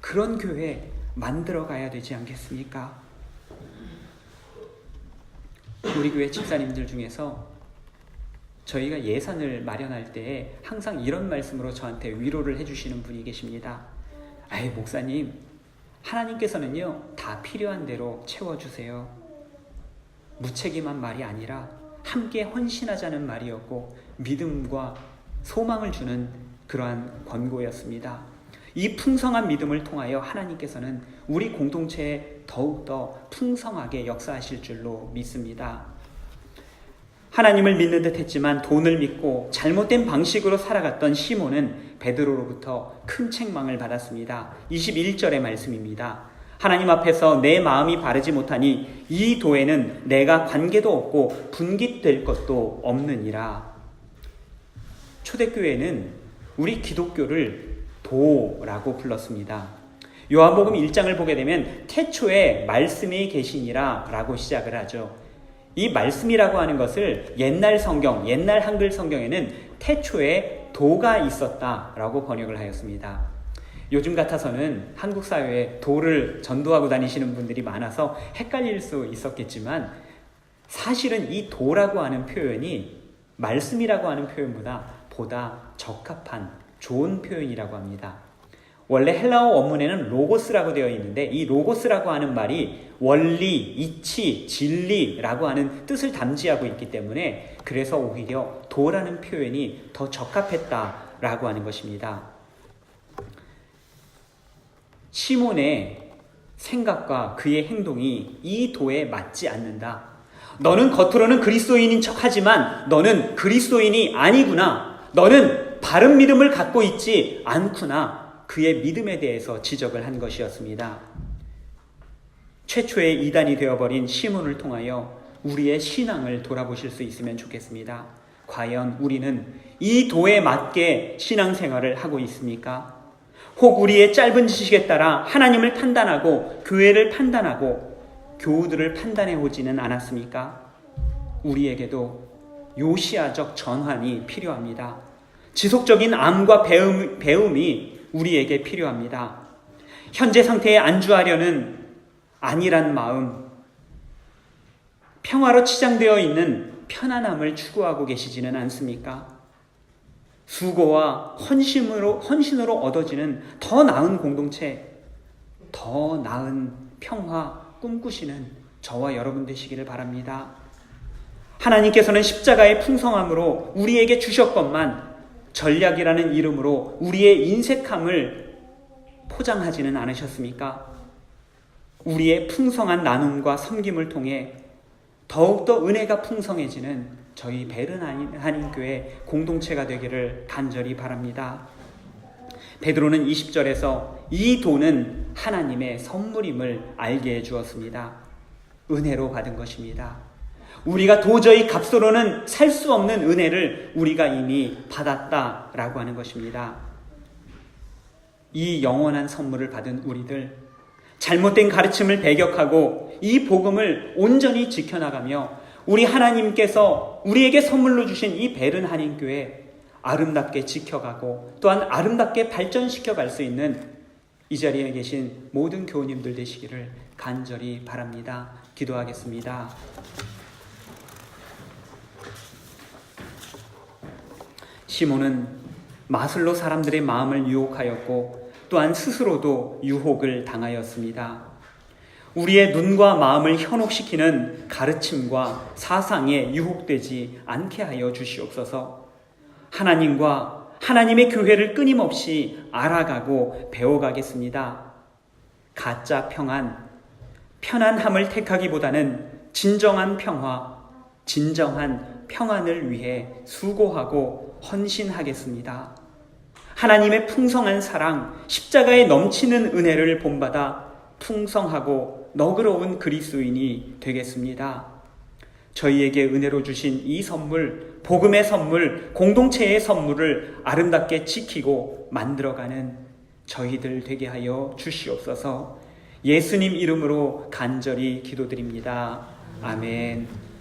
그런 교회 만들어 가야 되지 않겠습니까? 우리 교회 집사님들 중에서 저희가 예산을 마련할 때에 항상 이런 말씀으로 저한테 위로를 해주시는 분이 계십니다. 아이, 목사님, 하나님께서는요 다 필요한 대로 채워주세요. 무책임한 말이 아니라 함께 헌신하자는 말이었고 믿음과 소망을 주는 그러한 권고였습니다. 이 풍성한 믿음을 통하여 하나님께서는 우리 공동체에 더욱더 풍성하게 역사하실 줄로 믿습니다. 하나님을 믿는 듯 했지만 돈을 믿고 잘못된 방식으로 살아갔던 시몬은 베드로로부터 큰 책망을 받았습니다. 21절의 말씀입니다. 하나님 앞에서 내 마음이 바르지 못하니 이 도에는 내가 관계도 없고 분깃될 것도 없느니라. 초대교회는 우리 기독교를 도라고 불렀습니다. 요한복음 1장을 보게 되면 태초에 말씀이 계시니라 라고 시작을 하죠. 이 말씀이라고 하는 것을 옛날 한글 성경에는 태초에 도가 있었다라고 번역을 하였습니다. 요즘 같아서는 한국 사회에 도를 전도하고 다니시는 분들이 많아서 헷갈릴 수 있었겠지만 사실은 이 도라고 하는 표현이 말씀이라고 하는 표현보다 보다 적합한 좋은 표현이라고 합니다. 원래 헬라어 원문에는 로고스라고 되어 있는데 이 로고스라고 하는 말이 원리, 이치, 진리라고 하는 뜻을 담지하고 있기 때문에 그래서 오히려 도라는 표현이 더 적합했다라고 하는 것입니다. 시몬의 생각과 그의 행동이 이 도에 맞지 않는다. 너는 겉으로는 그리스도인인 척하지만 너는 그리스도인이 아니구나. 너는 바른 믿음을 갖고 있지 않구나. 그의 믿음에 대해서 지적을 한 것이었습니다. 최초의 이단이 되어버린 시몬을 통하여 우리의 신앙을 돌아보실 수 있으면 좋겠습니다. 과연 우리는 이 도에 맞게 신앙생활을 하고 있습니까? 혹 우리의 짧은 지식에 따라 하나님을 판단하고 교회를 판단하고 교우들을 판단해 오지는 않았습니까? 우리에게도 요시아적 전환이 필요합니다. 지속적인 암과 배움이 우리에게 필요합니다. 현재 상태에 안주하려는 안일한 마음, 평화로 치장되어 있는 편안함을 추구하고 계시지는 않습니까? 수고와 헌신으로 얻어지는 더 나은 공동체, 더 나은 평화 꿈꾸시는 저와 여러분 되시기를 바랍니다. 하나님께서는 십자가의 풍성함으로 우리에게 주셨건만 전략이라는 이름으로 우리의 인색함을 포장하지는 않으셨습니까? 우리의 풍성한 나눔과 섬김을 통해 더욱더 은혜가 풍성해지는 저희 베른 한인교회 공동체가 되기를 간절히 바랍니다. 베드로는 20절에서 이 돈은 하나님의 선물임을 알게 해주었습니다. 은혜로 받은 것입니다. 우리가 도저히 값으로는 살 수 없는 은혜를 우리가 이미 받았다라고 하는 것입니다. 이 영원한 선물을 받은 우리들, 잘못된 가르침을 배격하고 이 복음을 온전히 지켜나가며 우리 하나님께서 우리에게 선물로 주신 이 베른 한인교회 아름답게 지켜가고 또한 아름답게 발전시켜 갈 수 있는 이 자리에 계신 모든 교우님들 되시기를 간절히 바랍니다. 기도하겠습니다. 시몬은 마술로 사람들의 마음을 유혹하였고 또한 스스로도 유혹을 당하였습니다. 우리의 눈과 마음을 현혹시키는 가르침과 사상에 유혹되지 않게 하여 주시옵소서. 하나님과 하나님의 교회를 끊임없이 알아가고 배워가겠습니다. 가짜 편안함을 택하기보다는 진정한 평화, 진정한 평안을 위해 수고하고 헌신하겠습니다. 하나님의 풍성한 사랑, 십자가에 넘치는 은혜를 본받아 풍성하고 너그러운 그리스도인이 되겠습니다. 저희에게 은혜로 주신 이 선물, 복음의 선물, 공동체의 선물을 아름답게 지키고 만들어가는 저희들 되게 하여 주시옵소서. 예수님 이름으로 간절히 기도드립니다. 아멘.